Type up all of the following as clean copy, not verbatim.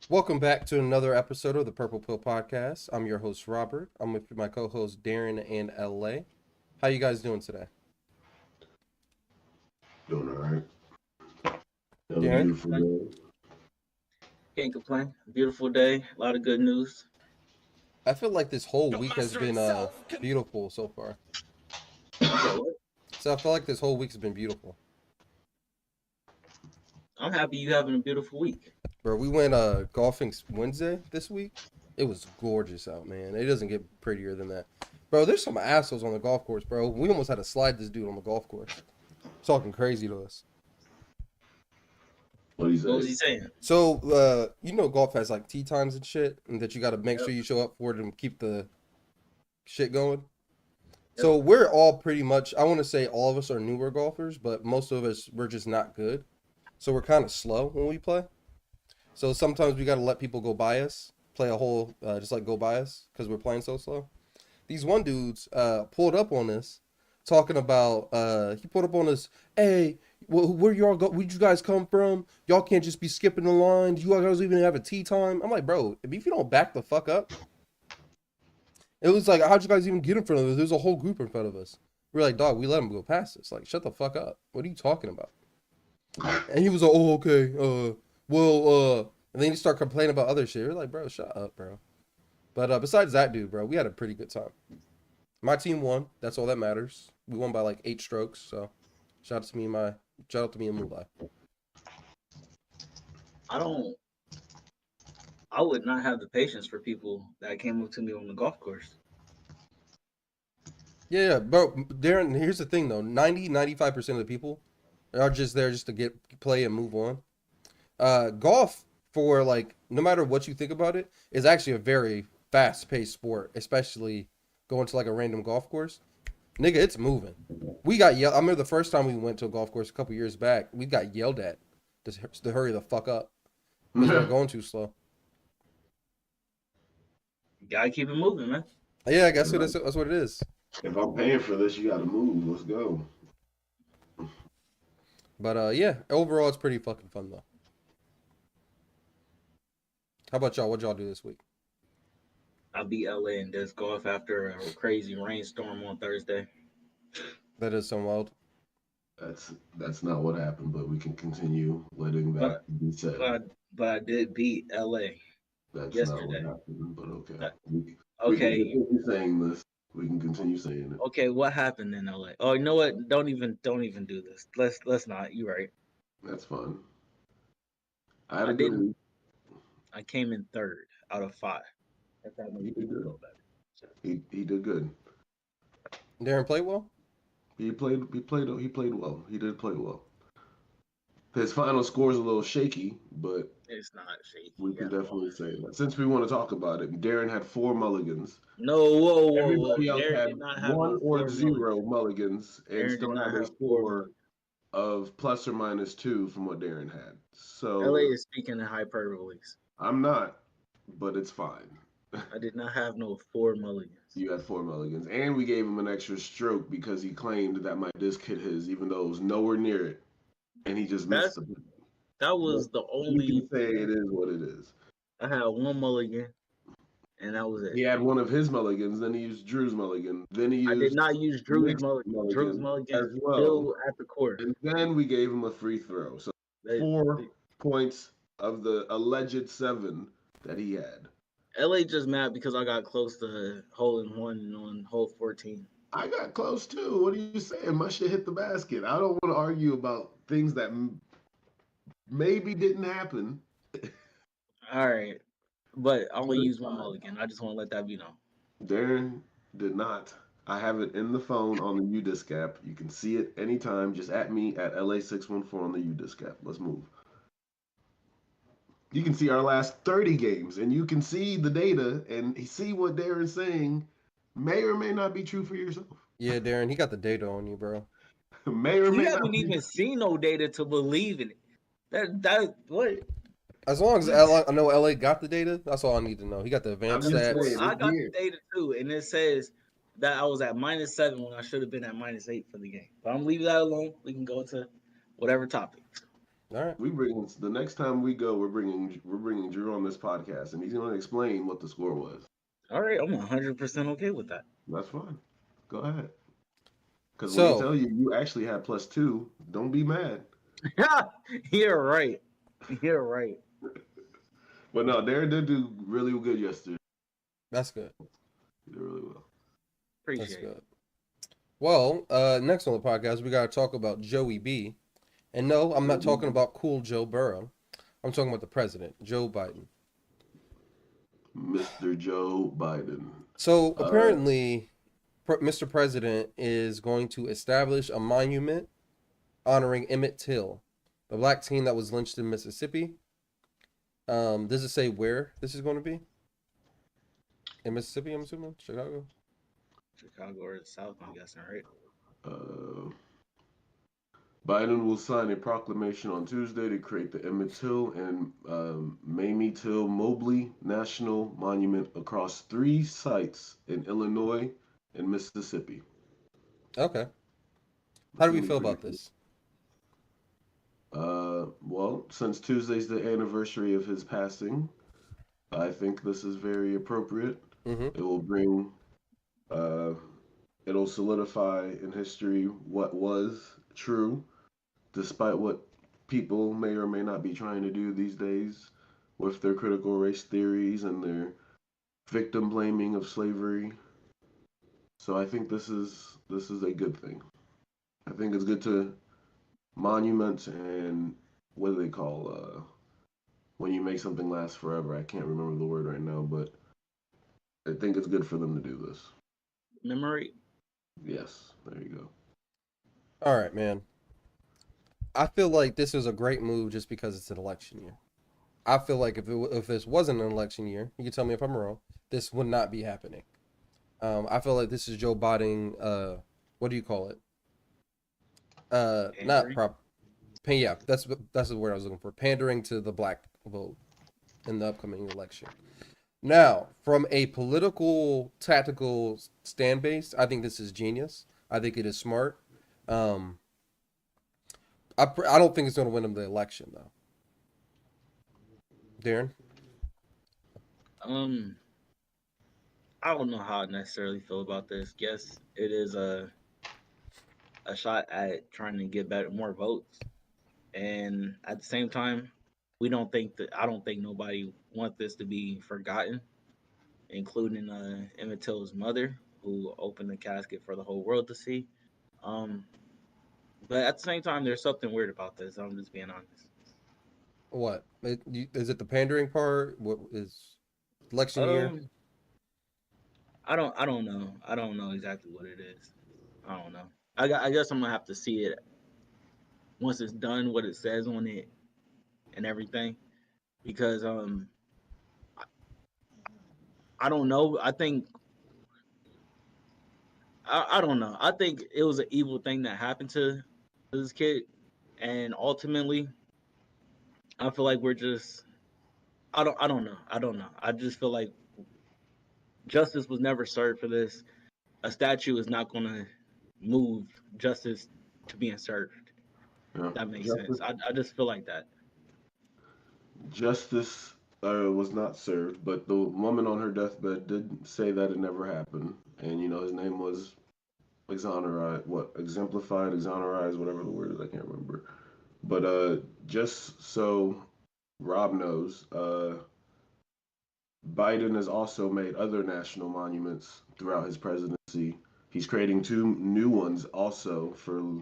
Welcome back to another episode of the Purple Pill Podcast. I'm your host Robert. I'm with my co-host Darren and LA. How you guys doing today? Doing all right. Another Darren? beautiful day. Can't complain. Beautiful day. A lot of good news. I feel like this whole week has been beautiful so far. Yeah, what? So I feel like this whole week has been beautiful. I'm happy you having a beautiful week. Bro, we went golfing Wednesday this week. It was gorgeous out, man. It doesn't get prettier than that. Bro, there's some assholes on the golf course, bro. We almost had to slide this dude on the golf course. Talking crazy to us. What do you What was say? he saying? So, golf has like tee times and shit, and that you got to make Yep. sure you show up for it and keep the shit going. So we're all pretty much, I want to say all of us are newer golfers, but most of us, we're just not good. So we're kind of slow when we play. So sometimes we got to let people go by us, play a hole, just like go by us because we're playing so slow. These one dudes pulled up on us talking about, he pulled up on us, hey, where y'all go? Where'd you guys come from? Y'all can't just be skipping the line. Do you guys even have a tee time? I'm like, bro, if you don't back the fuck up, it was like, how'd you guys even get in front of us? There's a whole group in front of us. We're like, dog, we let him go past us. Like, shut the fuck up. What are you talking about? And he was like, oh, okay. And then he started complaining about other shit. We're like, bro, shut up, bro. But besides that dude, bro, we had a pretty good time. My team won. That's all that matters. We won by like 8 strokes. So shout out to me and Mulai. I would not have the patience for people that came up to me on the golf course. Yeah, bro. Darren, here's the thing though. 95% of the people are just there just to play and move on. Golf, for like, no matter what you think about it, is actually a very fast-paced sport, especially going to like a random golf course. Nigga, it's moving. We got yelled. I remember the first time we went to a golf course a couple years back, we got yelled at to hurry the fuck up because we were going too slow. You gotta keep it moving, man. Yeah, I guess that's what it is. If I'm paying for this, you got to move. Let's go. But yeah, overall, it's pretty fucking fun though. How about y'all? What y'all do this week? I beat LA in disc golf after a crazy rainstorm on Thursday. That is so wild. That's not what happened, but we can continue letting that be said. But I did beat LA That's not what yesterday. happened, but okay. That- We can Okay. continue saying this. We can continue saying it. Okay, what happened in LA? Oh, you know what? Don't even do this. Let's not. You're right. That's fun. I had I a good didn't. week. I came in third out of 5. If that makes He did people good. feel better. He did good. Darren played well. He played well. He did play well. His final score is a little shaky, but It's not shaky. we can at all. definitely say that. Since we want to talk about it, Darren had 4 mulligans. No, whoa. Everybody else Darren had did not have 1 no or 4 0 mulligans and Darren did still not had a have 4 score of plus or minus 2 from what Darren had. So LA is speaking in hyperboles. I'm not, but it's fine. I did not have no 4 mulligans. You had 4 mulligans, and we gave him an extra stroke because he claimed that my disc hit his, even though it was nowhere near it, and he just missed the. That was the You only. can say it is what it is. I had 1 mulligan, and that was it. He had one of his mulligans, then he used Drew's mulligan, then he used. I did not use Drew's Nick's mulligan. Drew's mulligan as well. still at the court. And then we gave him a free throw. So 4 points of the alleged 7 that he had. LA just mad because I got close to hole in one on hole 14. I got close too. What are you saying? My shit hit the basket. I don't want to argue about things that maybe didn't happen. All right, but I'm gonna use my mulligan. I just want to let that be known. Darren did not. I have it in the phone on the UDisc app. You can see it anytime. Just at me at LA614 on the UDisc app. Let's move. You can see our last 30 games, and you can see the data and see what Darren's saying may or may not be true for yourself. Yeah, Darren, he got the data on you, bro. May or may You not haven't be. even seen no data to believe in it. That what? As long as I know LA got the data, that's all I need to know. He got the advanced I'm just stats. saying. I got Yeah. the data too, and it says that I was at -7 when I should have been at -8 for the game. But I'm leaving that alone. We can go to whatever topic. All right. We bring the next time we go, we're bringing Drew on this podcast, and he's going to explain what the score was. All right, I'm 100% okay with that. That's fine. Go ahead. Because when he So tell you you actually had +2, don't be mad. You're right. You're right. But no, Darren did do really good yesterday. that's good. He did really well. That's Appreciate it. good. Well, next on the podcast, we got to talk about Joey B. And no, I'm not talking about cool Joe Burrow. I'm talking about the president, Joe Biden. Mr. Joe Biden. So apparently, Mr. President is going to establish a monument honoring Emmett Till, the black teen that was lynched in Mississippi. Does it say where this is going to be? In Mississippi, I'm assuming? Chicago? Chicago or the South, I'm guessing, right? Biden will sign a proclamation on Tuesday to create the Emmett Till and Mamie Till Mobley National Monument across 3 sites in Illinois and Mississippi. Okay. How do we feel about this? Well, since Tuesday's the anniversary of his passing, I think this is very appropriate. Mm-hmm. It will bring, it'll solidify in history what was true, despite what people may or may not be trying to do these days with their critical race theories and their victim blaming of slavery. So I think this is a good thing. I think it's good to monument and what do they call when you make something last forever? I can't remember the word right now, but I think it's good for them to do this. Memory. Yes, there you go. All right, man. I feel like this is a great move just because it's an election year. I feel like if this wasn't an election year, you can tell me if I'm wrong, this would not be happening. I feel like this is Joe Biden. What do you call it? Not Pandering? prop. Yeah, that's the word I was looking for. Pandering to the black vote in the upcoming election. Now, from a political tactical stand base, I think this is genius. I think it is smart. I don't think it's going to win him the election though. Darren, I don't know how I necessarily feel about this. Yes, it is a shot at trying to get more votes, and at the same time, I don't think nobody want this to be forgotten, including Emmett Till's mother, who opened the casket for the whole world to see. Um, but at the same time, there's something weird about this. I'm just being honest. what is it? The pandering part? What is election year? I don't know. I don't know exactly what it is. I don't know. I guess I'm gonna have to see it once it's done, what it says on it and everything, because I don't know. I don't know. I think it was an evil thing that happened to this kid, and ultimately, I feel like we're just. I don't know. I don't know. I just feel like justice was never served for this. A statue is not going to move justice to being served. Yeah. That makes sense. I just feel like that. Justice was not served, but the woman on her deathbed did say that it never happened, and his name was exemplified, exonerized, whatever the word is, I can't remember. But just so Rob knows, Biden has also made other national monuments throughout his presidency. He's creating 2 new ones also for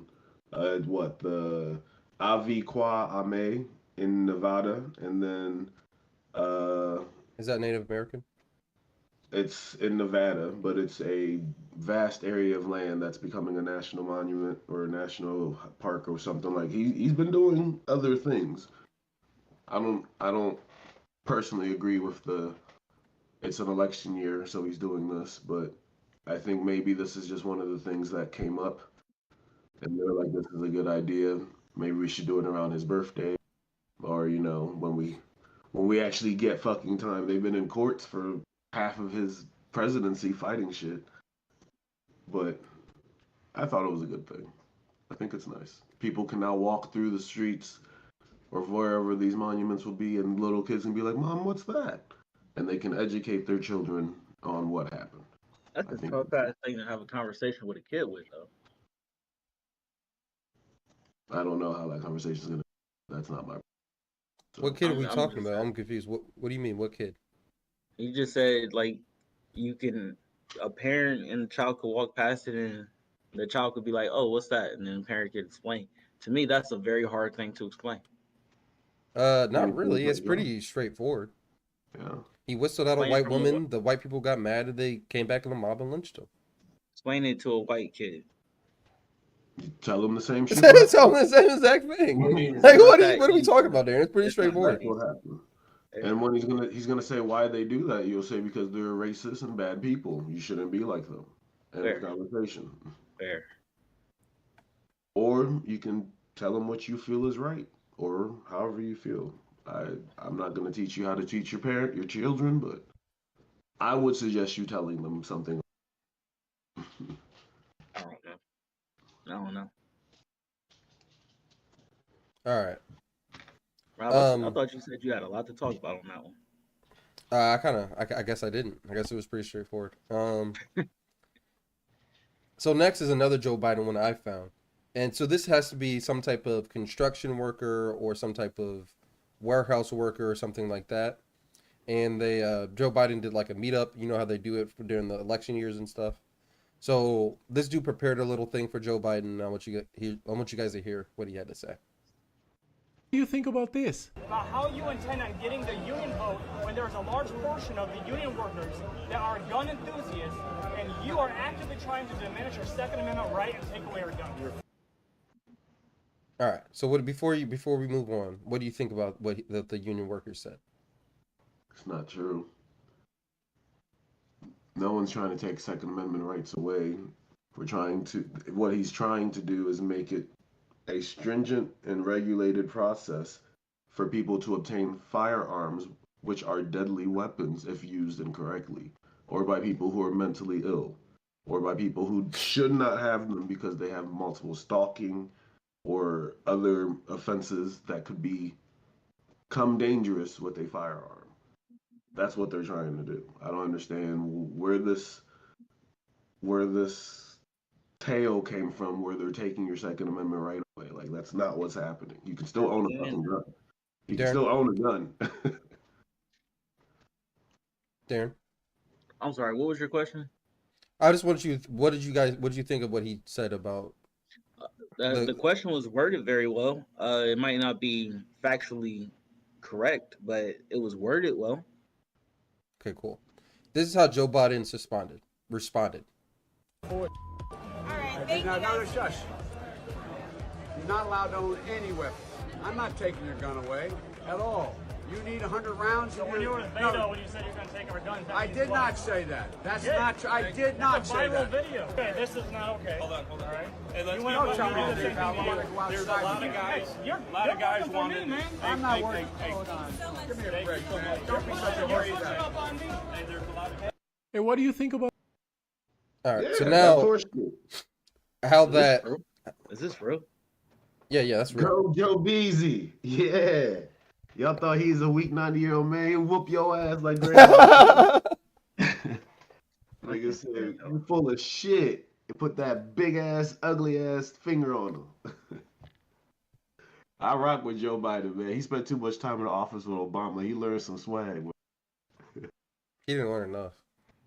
the Avi Kwa Ame in Nevada, and then Is that Native American? it's in Nevada, but it's a vast area of land that's becoming a national monument or a national park or something. Like he's been doing other things. I don't personally agree with it's an election year, so he's doing this, but I think maybe this is just one of the things that came up and they're like, this is a good idea. Maybe we should do it around his birthday, or when we actually get fucking time. They've been in courts for half of his presidency fighting shit, but I thought it was a good thing. I think it's nice. People can now walk through the streets or wherever these monuments will be, and little kids can be like, "Mom, what's that?" And they can educate their children on what happened. That's I a think tough ass thing to have a conversation with a kid with, though. I don't know how that conversation is gonna. That's not my. What So kid are we I'm talking just about? saying. I'm confused. What do you mean? What kid? You just said like you can a parent and a child could walk past it and the child could be like, "Oh, what's that?" And then the parent could explain. To me, that's a very hard thing to explain. Not really. It's pretty straightforward. Yeah. He whistled out a Explain white from a woman. The white people got mad and they came back in the mob and lynched him. explain it to a white kid. You tell them the same shit. It's all the same exact thing. I mean, it's Like, not what that are we talking easy. about, Darren? It's pretty It's not that straightforward. That's what easy. happened. Yeah, And when he's gonna say why they do that, you'll say because they're racist and bad people. You shouldn't be like them. End of fair, conversation. fair. Or you can tell them what you feel is right, or however you feel. I'm not gonna teach you how to teach your children, but I would suggest you telling them something. I don't know. I don't know. All right. Rob, I thought you said you had a lot to talk about on that one. I guess I didn't. I guess it was pretty straightforward. So next is another Joe Biden one I found. And so this has to be some type of construction worker or some type of warehouse worker or something like that. And they Joe Biden did like a meetup. You know how they do it during the election years and stuff. So this dude prepared a little thing for Joe Biden. I want you guys to hear what he had to say. What do you think about this? About how you intend on getting the union vote when there's a large portion of the union workers that are gun enthusiasts, and you are actively trying to diminish your Second Amendment right and take away our gun. All right. So before we move on, what do you think about what the union workers said? It's not true. No one's trying to take Second Amendment rights away. What he's trying to do is make it a stringent and regulated process for people to obtain firearms, which are deadly weapons if used incorrectly, or by people who are mentally ill, or by people who should not have them because they have multiple stalking or other offenses that could become dangerous with a firearm. That's what they're trying to do. I don't understand where this tale came from, where they're taking your Second Amendment right away. Like, that's not what's happening. You can still own a fucking gun. You can Darren? still own a gun. Darren? I'm sorry. What was your question? I just want you. What did you think of what he said about? The question was worded very well. It might not be factually correct, but it was worded well. Okay, cool. This is how Joe Biden responded. All right, thank you. No, shush. You're not allowed to own any weapon. I'm not taking your gun away at all. You need 100 rounds. So when you were with Beto, when you said you're going to take our guns, I did not say that. That's not true. I did not say It's a viral that. video. Okay, this is not okay. Hold on. All right. Hey, let's You be went Don't up tell on me me to to do take that. me I'm to gonna go There's a outside. lot of guys. You're A lot of guys working for wanted. me, man. I'm not working. Hey, Hold on. So much. Give me a break. Don't Don't be such a You're worried switching guy. up on me. hey, there's a lot of. Hey, what do you think about All right. Yeah, So that's now horseshit. how Is that? this real? Is this real? Yeah, that's real. Go Joe Beasy. Yeah. Y'all thought he's a weak 90-year-old man. He'll whoop your ass like grandma. Like I said, you full of shit. You put that big ass, ugly ass finger on him. I rock with Joe Biden, man. He spent too much time in the office with Obama. He learned some swag. He didn't learn enough.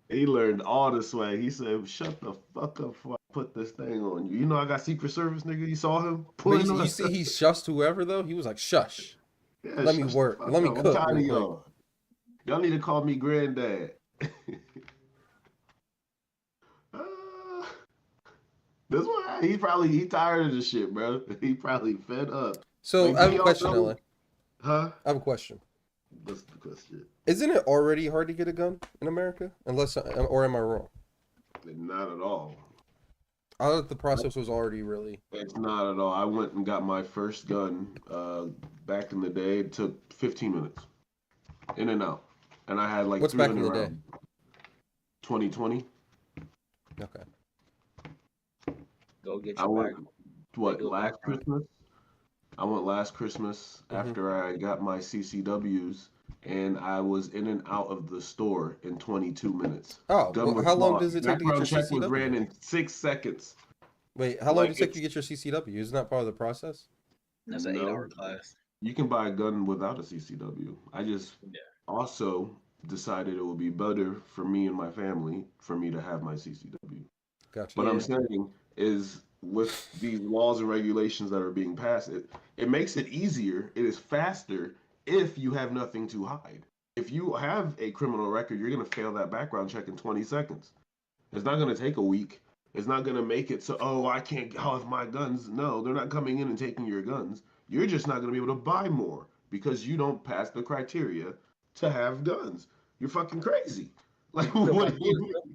He learned all the swag. He said, "Shut the fuck up before I put this thing on you." You know I got Secret Service, nigga. You saw him But pulling on. you see, he shushed whoever though. He was like, "Shush, Yeah, let me shut the work. fuck Let me up. I'm cook tired of real quick." y'all. Y'all need to call me granddad. uh, this one, he tired of this shit, bro. He probably fed up. So Like, I have do a y'all question, know- Ellen. Huh? I have a question. What's the question? Isn't it already hard to get a gun in America? Or am I wrong? Not at all. I thought the process was already really. It's not at all. I went and got my first gun back in the day. It took 15 minutes, in and out, and I had like What's back in 300 the day? rounds. 2020. Okay. Go get I your went back. what They do it last back round. Christmas, I went last Christmas after I got my CCWs, and I was in and out of the store in 22 minutes. Oh, Gun well, was how long bought. does it take to get your Background check was ran CCW? in 6 seconds. Wait, how long Like does it take to it's get your CCW? Isn't that part of the process? That's an no, 8-hour class. you can buy a gun without a CCW. I just Yeah. also decided it would be better for me and my family for me to have my CCW. Gotcha. What I'm Yeah. saying is, with these laws and regulations that are being passed, it makes it easier. It is faster if you have nothing to hide. If you have a criminal record, you're going to fail that background check in 20 seconds. It's not going to take a week. It's not going to make it so, oh, I can't have my guns. No, they're not coming in and taking your guns. You're just not going to be able to buy more because you don't pass the criteria to have guns. You're fucking crazy. Like, You can still buy what do you bullets, mean? though.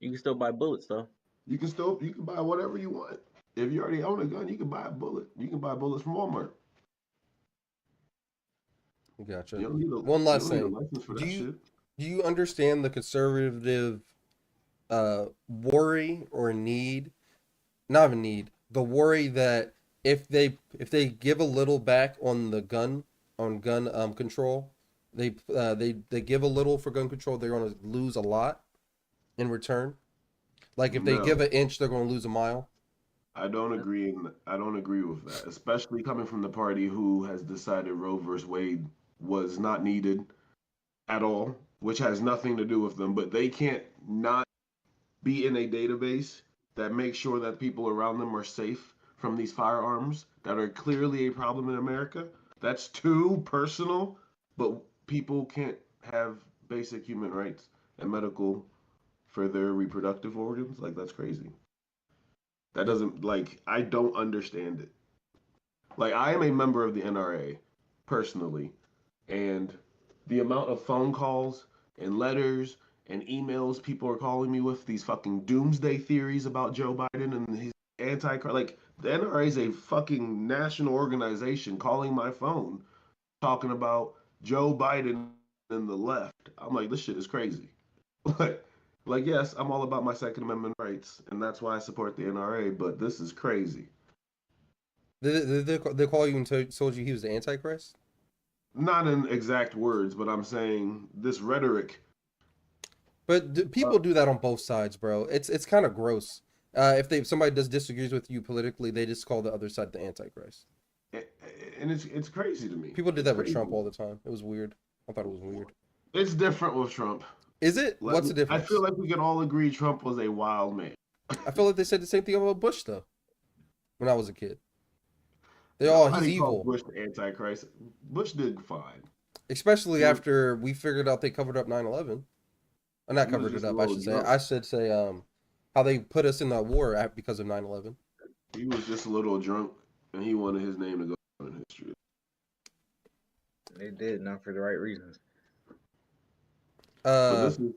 You can still buy bullets, though. You can buy whatever you want. If you already own a gun, you can buy a bullet. You can buy bullets from Walmart. Gotcha. You don't need One last a thing. license for Do that you shit. do you understand the conservative worry or need? Not even need. The worry that if they give a little back on the gun control, they give a little for gun control, they're going to lose a lot in return. Like if they give No, an inch, they're going to lose a mile. I don't agree. I don't agree with that, especially coming from the party who has decided Roe versus Wade was not needed at all, which has nothing to do with them. But they can't not be in a database that makes sure that people around them are safe from these firearms that are clearly a problem in America. That's too personal, but people can't have basic human rights and medical for their reproductive organs. Like, that's crazy. That doesn't, like, I don't understand it. Like, I am a member of the NRA personally, and the amount of phone calls and letters and emails people are calling me with these fucking doomsday theories about Joe Biden and his like, the NRA is a fucking national organization calling my phone talking about Joe Biden and the left. I'm like, this shit is crazy. Like, yes, I'm all about my Second Amendment rights, and that's why I support the NRA. But this is crazy. They call you and told you he was the Antichrist? Not in exact words, but I'm saying this rhetoric. But people do that on both sides, bro. It's kind of gross. If somebody disagrees with you politically, they just call the other side the Antichrist. And it's crazy to me. People did It's that with crazy. Trump all the time. It was weird. I thought it was weird. It's different with Trump. Is it? What's the I difference? feel like we can all agree Trump was a wild man. I feel like they said the same thing about Bush though. When I was a kid, he's Nobody called evil. Bush the Antichrist. Bush did fine. Especially Yeah. after we figured out they covered up 9/11. Or not He was covered just it a up. I little should say. drunk. I should say how they put us in that war because of 9/11. He was just a little drunk, and he wanted his name to go down in history. They did, not for the right reasons. But this is.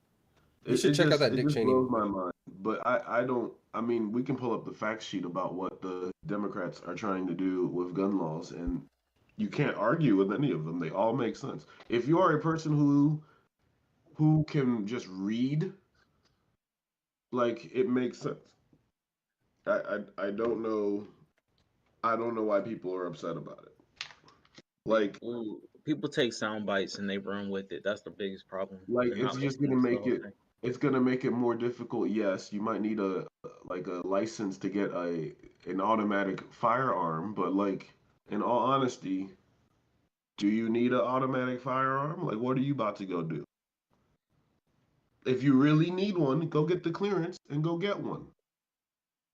You should check out that it Dick just Cheney. blows my mind. But I don't. I mean, we can pull up the fact sheet about what the Democrats are trying to do with gun laws, and you can't argue with any of them. They all make sense. If you are a person who can just read, like, it makes sense. I don't know. I don't know why people are upset about it. Like, Ooh, people take sound bites and they run with it. That's the biggest problem. like They're it's not just listening gonna to the make whole it. thing. It's gonna make it more difficult. Yes, you might need a license to get an automatic firearm, but like, in all honesty, do you need an automatic firearm? Like, what are you about to go do? If you really need one, go get the clearance and go get one.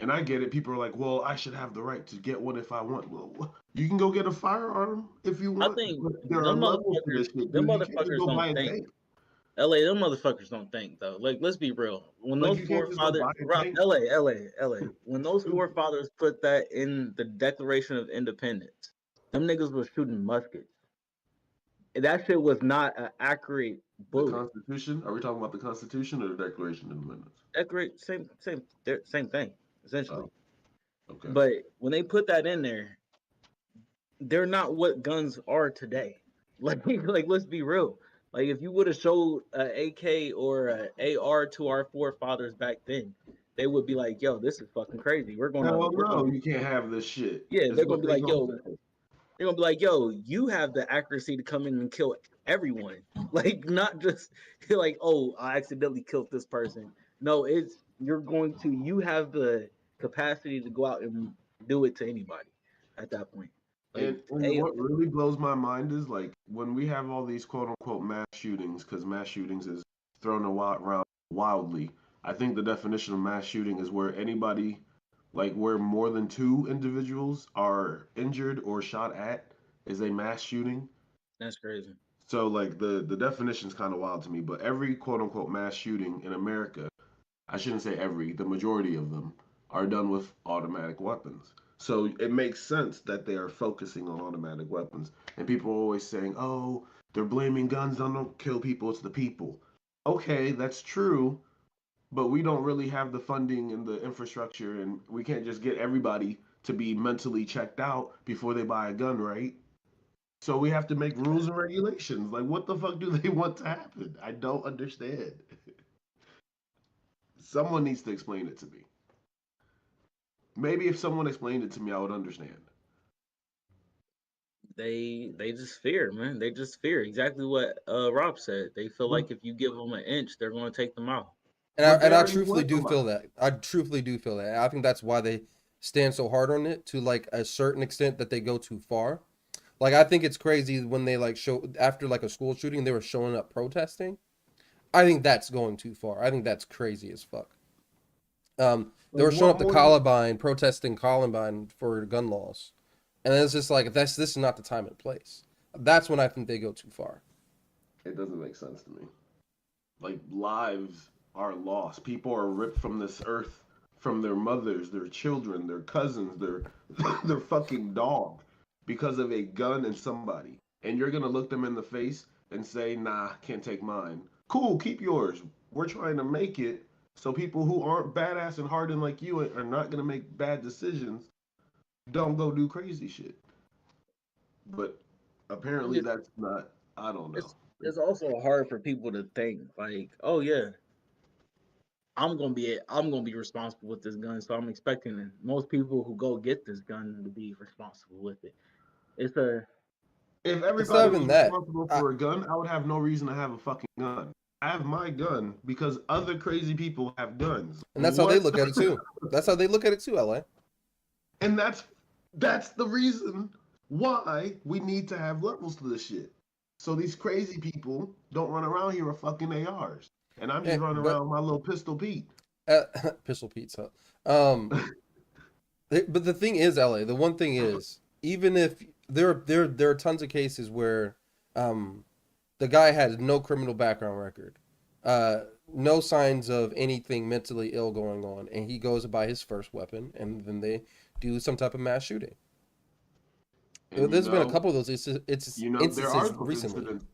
And I get it. People are like, well, I should have the right to get one if I want. Well, you can go get a firearm if you I want. think But there are them levels to this motherfuckers, shit, them dude. You can't just motherfuckers go buy don't a think. tank. LA, them motherfuckers don't think though. Like, let's be real. When Like, those you can't just go forefathers, buy a Rob, tank. LA, when those Stupid. forefathers put that in the Declaration of Independence, them niggas was shooting muskets. That shit was not an accurate The bullet. Constitution? Are we talking about the Constitution or the Declaration of Independence? Same thing, essentially. Oh, okay. But when they put that in there, they're not what guns are today. Like let's be real. Like, if you would have showed an AK or an AR to our forefathers back then, they would be like, "Yo, this is fucking crazy. We're gonna, Hell we're no, gonna, you can't have this shit. yeah." Is They're what gonna be they like, gonna "Yo, say. they're gonna be like, yo, you have the accuracy to come in and kill everyone. Like, not just like, oh, I accidentally killed this person. No, it's you have the capacity to go out and do it to anybody at that point. Like, And hey, what really blows my mind is like when we have all these quote unquote mass shootings, because mass shootings is thrown around wildly. I think the definition of mass shooting is where anybody, like where more than two individuals are injured or shot at, is a mass shooting. that's crazy. So like the definition is kind of wild to me, but every quote unquote mass shooting in America, I shouldn't say every, the majority of them are done with automatic weapons. So it makes sense that they are focusing on automatic weapons. And people are always saying, "Oh, they're blaming guns don't kill people, it's the people." Okay, that's true, but we don't really have the funding and the infrastructure, and we can't just get everybody to be mentally checked out before they buy a gun, right? So we have to make rules and regulations. Like, what the fuck do they want to happen? I don't understand. Someone needs to explain it to me. Maybe if someone explained it to me, I would understand. They just fear, man. They just fear exactly what Rob said. They feel But, like if you give them an inch, they're going to take them out. And but they I already truthfully went do a feel lot. that. I truthfully do feel that. I think that's why they stand so hard on it, to like a certain extent that they go too far. Like I think it's crazy when they like show after like a school shooting they were showing up protesting. I think that's going too far. I think that's crazy as fuck. They Like, were showing what up to more? Columbine, protesting Columbine for gun laws, and it's just like this is not the time and place. That's when I think they go too far. It doesn't make sense to me. Like, lives are lost. People are ripped from this earth, from their mothers, their children, their cousins, their their fucking dog, because of a gun and somebody. And you're gonna look them in the face and say, "Nah, can't take mine." Cool, keep yours. We're trying to make it so people who aren't badass and hardened like you are not gonna make bad decisions. Don't go do crazy shit. But apparently It's, that's not. I don't know. it's also hard for people to think like, oh yeah, I'm gonna be responsible with this gun, so I'm expecting most people who go get this gun to be responsible with it. It's a If It's not everybody was even that. responsible I, for a gun, I would have no reason to have a fucking gun. I have my gun because other crazy people have guns. and that's how they What? look at it too. That's how they look at it too, LA. And that's the reason why we need to have levels to this shit. So these crazy people don't run around here with fucking ARs. And I'm just running But around with my little pistol Pete. Pistol Pizza. But the thing is, LA. The one thing is, even if there are tons of cases where, the guy had no criminal background record, no signs of anything mentally ill going on, and he goes to buy his first weapon, and then they do some type of mass shooting. And There's been a couple of those there instances are those recently. incidents,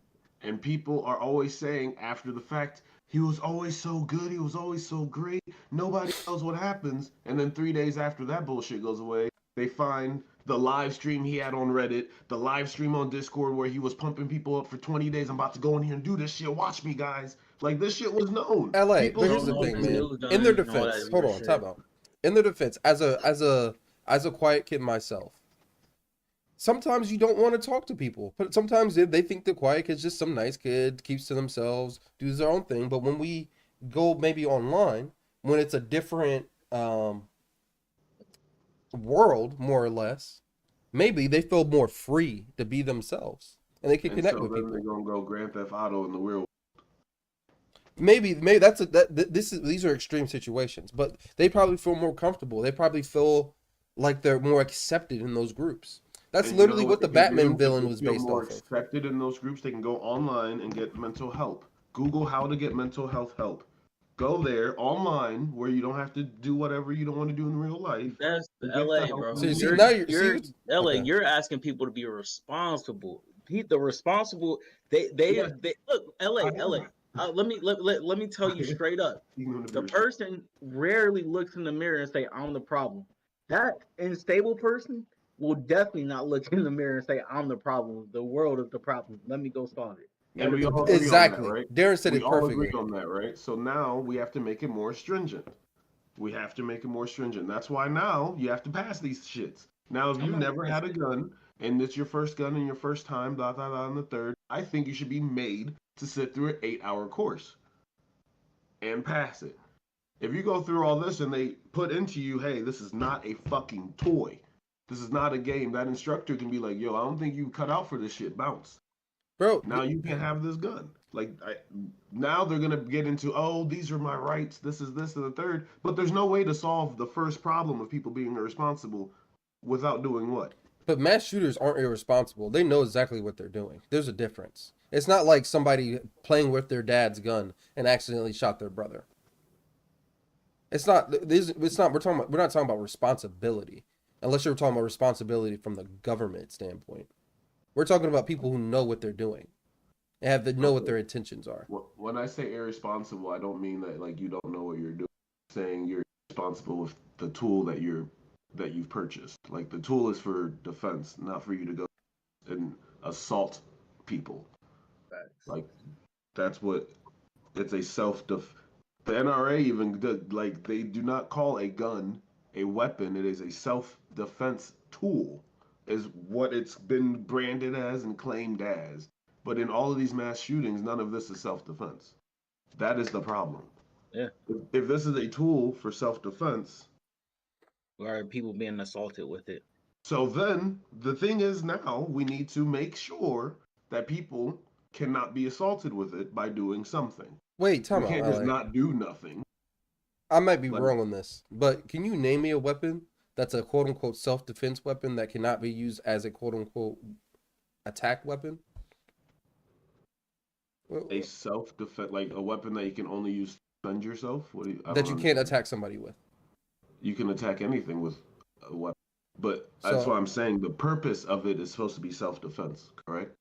and people are always saying after the fact, he was always so good, he was always so great, nobody knows what happens. And then 3 days after that bullshit goes away, they find the live stream he had on Reddit, the live stream on Discord where he was pumping people up for 20 days. I'm about to go in here and do this shit. Watch me, guys. Like, this shit was known. LA, People but here's the don't know thing, if the man. news done In their and all that defense, hold weird on, shit. time out. In their defense, as a quiet kid myself, sometimes you don't want to talk to people. But sometimes they think the quiet kid's just some nice kid, keeps to themselves, does their own thing. But when we go maybe online, when it's a different world, more or less, maybe they feel more free to be themselves and they can And connect so with then people. they're gonna go Grand Theft Auto in the real. Maybe these are extreme situations, but they probably feel more comfortable. They probably feel like they're more accepted in those groups. That's And you know literally what the they can Batman do? villain To was feel based more off of. accepted in those groups, they can go online and get mental help. Google how to get mental health help. Go there online where you don't have to do whatever you don't want to do in real life. That's and get the LA, help bro. So you see, need. now You're LA. okay. You're asking people to be responsible. The responsible. They Yeah. look. LA, I am. LA. Let me tell you straight up. The person rarely looks in the mirror and say, "I'm the problem." That unstable person will definitely not look in the mirror and say, "I'm the problem. The world is the problem. Let me go solve it." And we all Exactly. agree on that, right? Darren said We it all perfectly. agree on that, right? So now we have to make it more stringent. We have to make it more stringent. That's why now you have to pass these shits. Now, if I'm you not never had a against it. gun and it's your first gun and your first time, on the third, I think you should be made to sit through an 8-hour course and pass it. If you go through all this and they put into you, hey, this is not a fucking toy. This is not a game. That instructor can be like, yo, I don't think you cut out for this shit. Bounce. Bro, Now you can have this gun. Now they're gonna get into, oh, these are my rights. This is this and the third. But there's no way to solve the first problem of people being irresponsible without doing what? but mass shooters aren't irresponsible. They know exactly what they're doing. There's a difference. It's not like somebody playing with their dad's gun and accidentally shot their brother. It's not. It's not. We're not talking about responsibility, unless you're talking about responsibility from the government standpoint. We're talking about people who know what they're doing, and have to know what their intentions are. When I say irresponsible, I don't mean that like you don't know what you're doing. I'm saying you're responsible with the tool that you've purchased. Like the tool is for defense, not for you to go and assault people. Facts. Like that's what it's a self-def. The NRA even did, like they do not call a gun a weapon. It is a self-defense tool, is what it's been branded as and claimed as. But in all of these mass shootings, none of this is self-defense. That is the problem. Yeah. If this is a tool for self-defense, Why are people being assaulted with it? so then the thing is now we need to make sure that people cannot be assaulted with it by doing something. Wait, time We out. can't just LA. not do nothing. I might be Like- wrong on this, but can you name me a weapon that's a quote unquote self defense weapon that cannot be used as a quote unquote attack weapon? A self-defense, like a weapon that you can only use to defend yourself. What do you, I That don't you can't understand. attack somebody with. You can attack anything with a weapon, but that's So- why I'm saying the purpose of it is supposed to be self-defense, correct?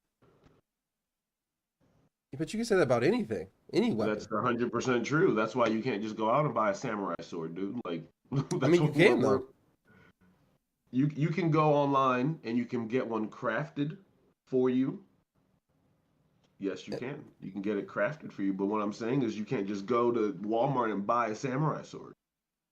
But you can say that about anything, any weapon. That's 100% true. That's why you can't just go out and buy a samurai sword, dude. Like, I mean, you can though. You can go online and you can get one crafted for you. Yes, you can. You can get it crafted for you. But what I'm saying is, you can't just go to Walmart and buy a samurai sword.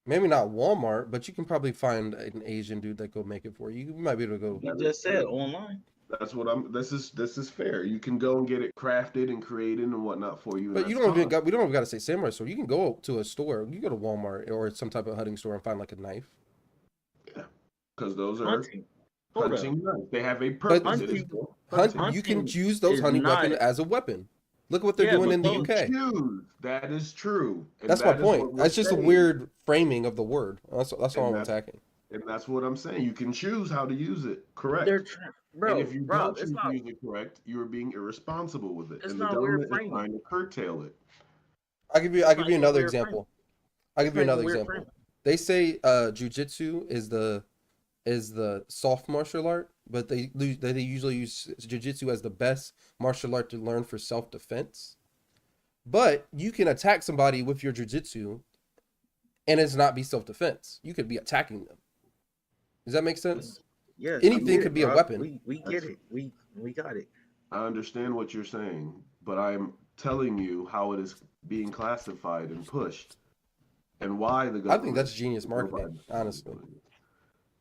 Maybe not Walmart, but you can probably find an Asian dude that go make it for you. You might be able to go. You just said online. That's what I'm. This is fair. You can go and get it crafted and created and whatnot for you. and But you that's don't even fine. got. We don't even got to say samurai sword. You can go to a store. You go to Walmart or some type of hunting store and find like a knife. Because those are Hunting. Hold up. hunting knives. They have a purpose. It is hunting- for Hunt. hunting. You can Hunting use those is hunting weapons not- as a weapon. Look at what they're Yeah, doing but in the those UK. Choose. That is true. And That's my that is what point. we're That's just a saying. weird framing of the word. That's all And I'm that's- attacking. And that's what I'm saying. You can choose how to use it. Correct. They're bro, and if you bro, don't it's choose not. to use it correct, you are being irresponsible with it. It's and the not weird government is framing. trying to curtail it. I'll give you not another even weird example. I'll give you not even another weird example. framing. They say jujitsu is the soft martial art, but they usually use jujitsu as the best martial art to learn for self defense. But you can attack somebody with your jujitsu, and it's not be self defense. You could be attacking them. Does that make sense? Yes, Anything I get could it, be a bro. weapon. We get it. We got it. I understand what you're saying, but I'm telling you how it is being classified and pushed, and why the government. I think that's genius marketing, provides- honestly.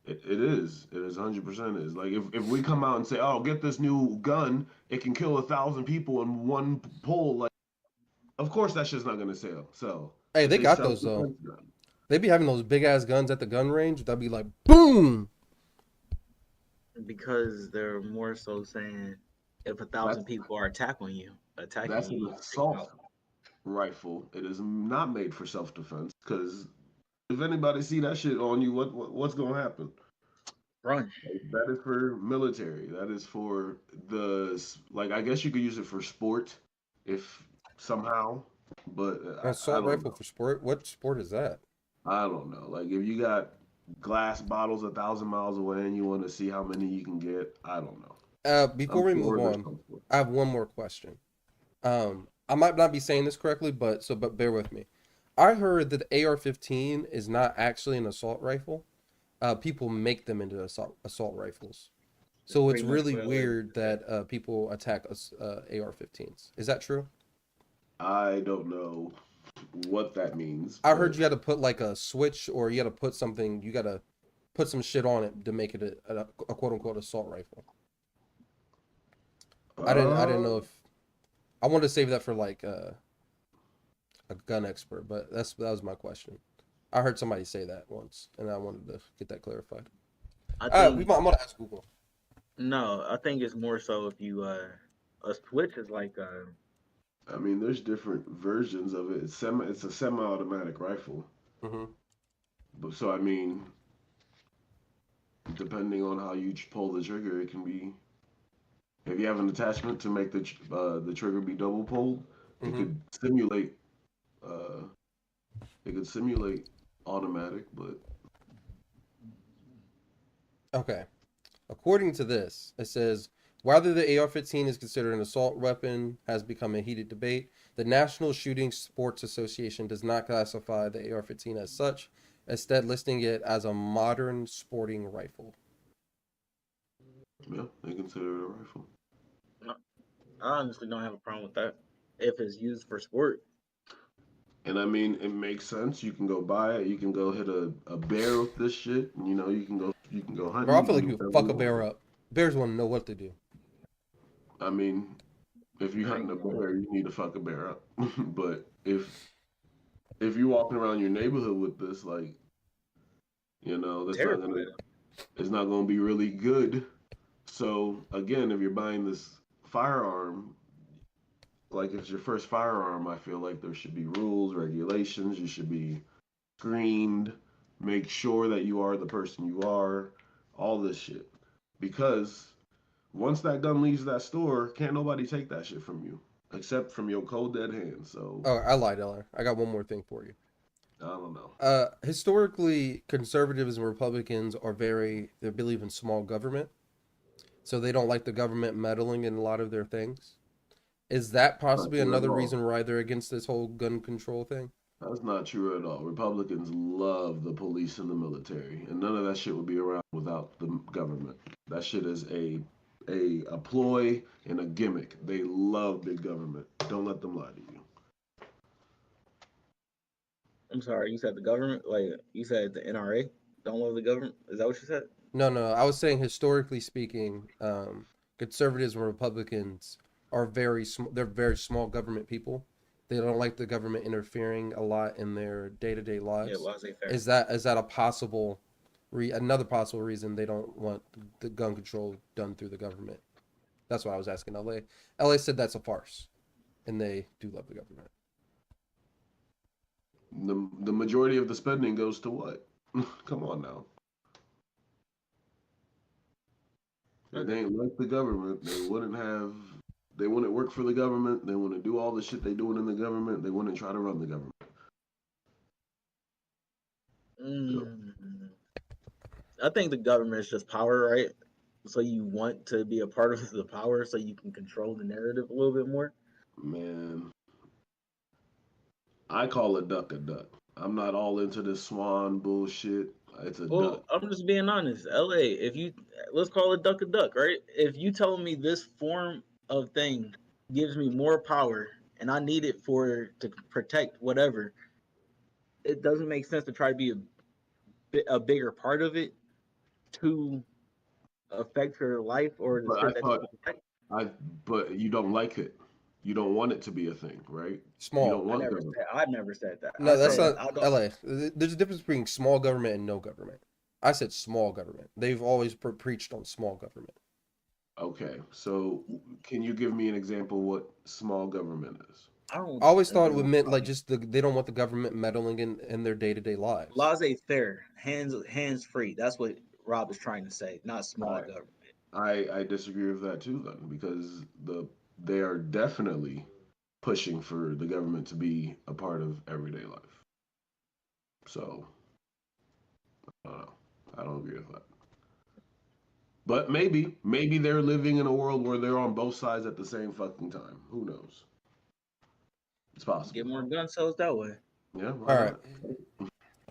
It is. It is 100% is. Like if we come out and say, "Oh, get this new gun, it can kill 1,000 people in one pull," like, of course that shit's not gonna sell. So Hey, they it's a got those though. self-defense gun. They be having those big ass guns at the gun range. That'd be like boom. Because they're more so saying if 1,000 people are attacking you, That's you, an you take them assault out. rifle. It is not made for self-defense because if anybody see that shit on you, what's gonna happen? Run. Like, that is for military. That is for like I guess you could use it for sport if somehow, but An assault I don't rifle know. for sport. What sport is that? I don't know. Like if you got glass bottles 1,000 miles away and you want to see how many you can get, I don't know. Before I'm we sure move there's on, some sport. I have one more question. I might not be saying this correctly, but bear with me. I heard that the AR-15 is not actually an assault rifle. People make them into assault rifles. So it's Pretty much really what it is. weird that people attack AR-15s. Is that true? I don't know what that means. I heard but, you had to put like a switch, or you got to put something. You got to put some shit on it to make it a quote unquote assault rifle. I didn't know if I wanted to save that for like a gun expert, but that was my question. I heard somebody say that once, and I wanted to get that clarified. I All right, think I'm gonna ask Google. no, I think it's more so if you a switch is like I mean, there's different versions of it. It's a semi-automatic rifle. Mm-hmm. But so I mean, depending on how you pull the trigger, it can be. If you have an attachment to make the trigger be double pulled, it Mm-hmm. could simulate. Uh, it could simulate automatic, but Okay. According to this, it says whether the AR-15 is considered an assault weapon has become a heated debate. The National Shooting Sports Association does not classify the AR-15 as such, instead listing it as a modern sporting rifle. yeah, they consider it a rifle. I honestly don't have a problem with that if it's used for sport. And I mean, it makes sense. You can go buy it. You can go hit a bear with this shit. You know, you can go hunting. Bro, I feel like can you do fuck a whatever bear want. up. Bears want to know what to do. I mean, if you hunting a bear, you need to fuck a bear up. But if you're walking around your neighborhood with this, like, you know, Terrified. it's not gonna be really good. So again, if you're buying this firearm, like if it's your first firearm, I feel like there should be rules, regulations. You should be screened. Make sure that you are the person you are. All this shit, because once that gun leaves that store, can't nobody take that shit from you except from your cold dead hands. So Oh, I lied, Eller. I got one more thing for you. I don't know. Historically, conservatives and Republicans they believe in small government. So they don't like the government meddling in a lot of their things. Is that possibly Not true another at all. reason why they're against this whole gun control thing? That's not true at all. Republicans love the police and the military, and none of that shit would be around without the government. That shit is a ploy and a gimmick. They love big government. Don't let them lie to you. I'm sorry, you said the government, like you said the NRA don't love the government. Is that what you said? No, I was saying historically speaking, conservatives and Republicans are they're very small government people. They don't like the government interfering a lot in their day-to-day Yeah, lives. laissez-faire. Is that a possible another possible reason they don't want the gun control done through the government? That's why I was asking LA. LA said that's a farce, and they do love the government. The majority of the spending goes to what? Come on now. If they ain't like the government, they wouldn't work for the government. They wouldn't do all the shit they doing in the government. They wouldn't try to run the government. I think the government is just power, right? So you want to be a part of the power so you can control the narrative a little bit more. Man, I call a duck. I'm not all into this swan bullshit. It's a Well, duck. I'm just being honest. LA, let's call it a duck, right? If you tell me this form of thing gives me more power and I need it to protect whatever, it doesn't make sense to try to be a bigger part of it to affect your life or the But shit I that thought you protect. but you don't like it. You don't want it to be a thing, right? You Small. don't want government. I never said that. No, I that's said, not LA. There's a difference between small government and no government. I said small government. They've always preached on small government. Okay, so can you give me an example what small government is? I don't. I always thought it would meant like just they don't want the government meddling in their day-to-day lives. Laissez-faire, hands free. That's what Rob is trying to say, not small Right. government. I disagree with that too then, because they are definitely pushing for the government to be a part of everyday life. So I don't know. I don't agree with that. But maybe they're living in a world where they're on both sides at the same fucking time. Who knows? It's possible. Get more gun sales that way. Yeah. All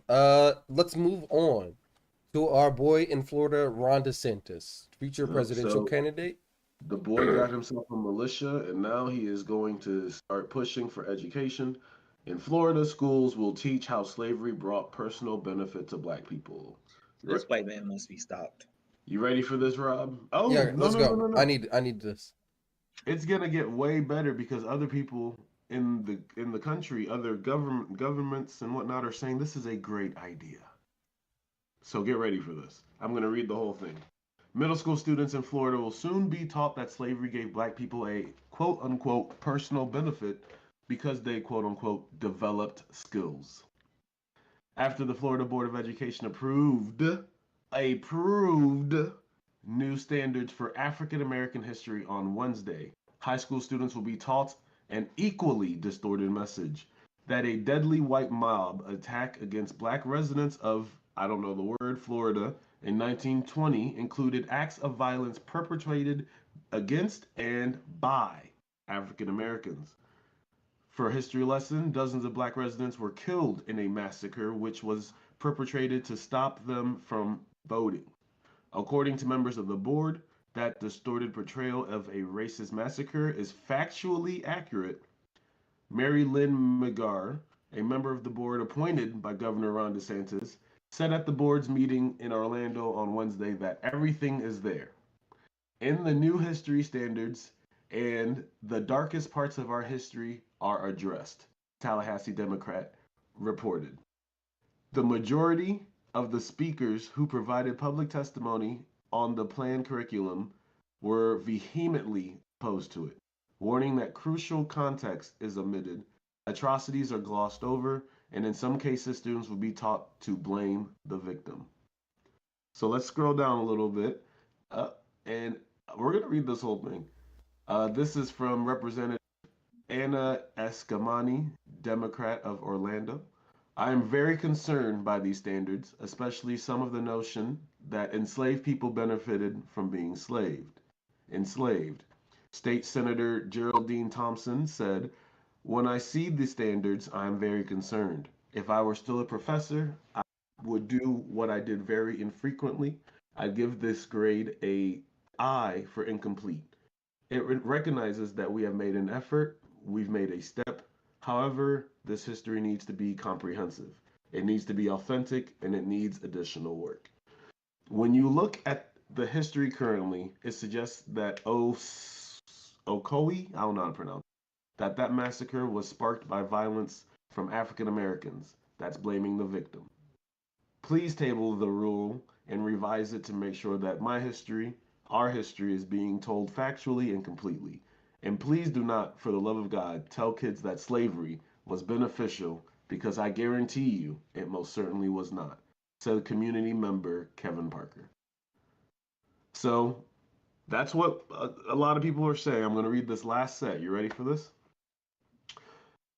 right. Let's move on to our boy in Florida, Ron DeSantis, future presidential candidate. The boy got himself a militia, and now he is going to start pushing for education. In Florida, schools will teach how slavery brought personal benefit to black people. This white man must be stopped. You ready for this, Rob? Oh, Yeah, no, let's no, no, go. no, I no. need this. It's gonna get way better because other people in the country, other governments and whatnot are saying this is a great idea. So get ready for this. I'm gonna read the whole thing. Middle school students in Florida will soon be taught that slavery gave black people a quote unquote personal benefit because they quote unquote developed skills. After the Florida Board of Education approved new standards for African American history on Wednesday, high school students will be taught an equally distorted message that a deadly white mob attack against black residents of, I don't know the word, Florida in 1920 included acts of violence perpetrated against and by African Americans. For a history lesson, dozens of black residents were killed in a massacre which was perpetrated to stop them from voting. According to members of the board, that distorted portrayal of a racist massacre is factually accurate. Mary Lynn McGarr, a member of the board appointed by Governor Ron DeSantis, said at the board's meeting in Orlando on Wednesday that everything is there. In the new history standards, and the darkest parts of our history are addressed, Tallahassee Democrat reported. The majority of the speakers who provided public testimony on the planned curriculum were vehemently opposed to it, warning that crucial context is omitted, atrocities are glossed over, and in some cases, students will be taught to blame the victim. So let's scroll down a little bit, and we're going to read this whole thing. This is from Representative Anna Eskamani, Democrat of Orlando. I am very concerned by these standards, especially some of the notion that enslaved people benefited from being enslaved. State Senator Geraldine Thompson said, "When I see the standards, I am very concerned. If I were still a professor, I would do what I did very infrequently. I'd give this grade a I for incomplete. It recognizes that we have made an effort, we've made a step. However, this history needs to be comprehensive. It needs to be authentic, and it needs additional work." When you look at the history currently, it suggests that Ocoee, I don't know how to pronounce it, that massacre was sparked by violence from African Americans. That's blaming the victim. Please table the rule and revise it to make sure that my history, our history, is being told factually and completely. And please do not, for the love of God, tell kids that slavery was beneficial, because I guarantee you it most certainly was not, said community member Kevin Parker. So that's what a lot of people are saying. I'm going to read this last set. You ready for this?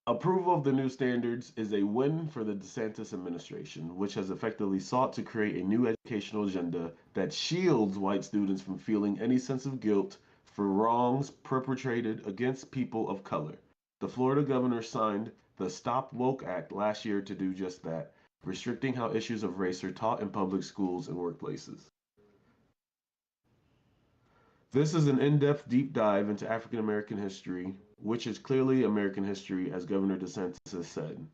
Approval of the new standards is a win for the DeSantis administration, which has effectively sought to create a new educational agenda that shields white students from feeling any sense of guilt for wrongs perpetrated against people of color. The Florida governor signed the Stop Woke Act last year to do just that, restricting how issues of race are taught in public schools and workplaces. This is an in-depth deep dive into African American history, which is clearly American history, as Governor DeSantis has said.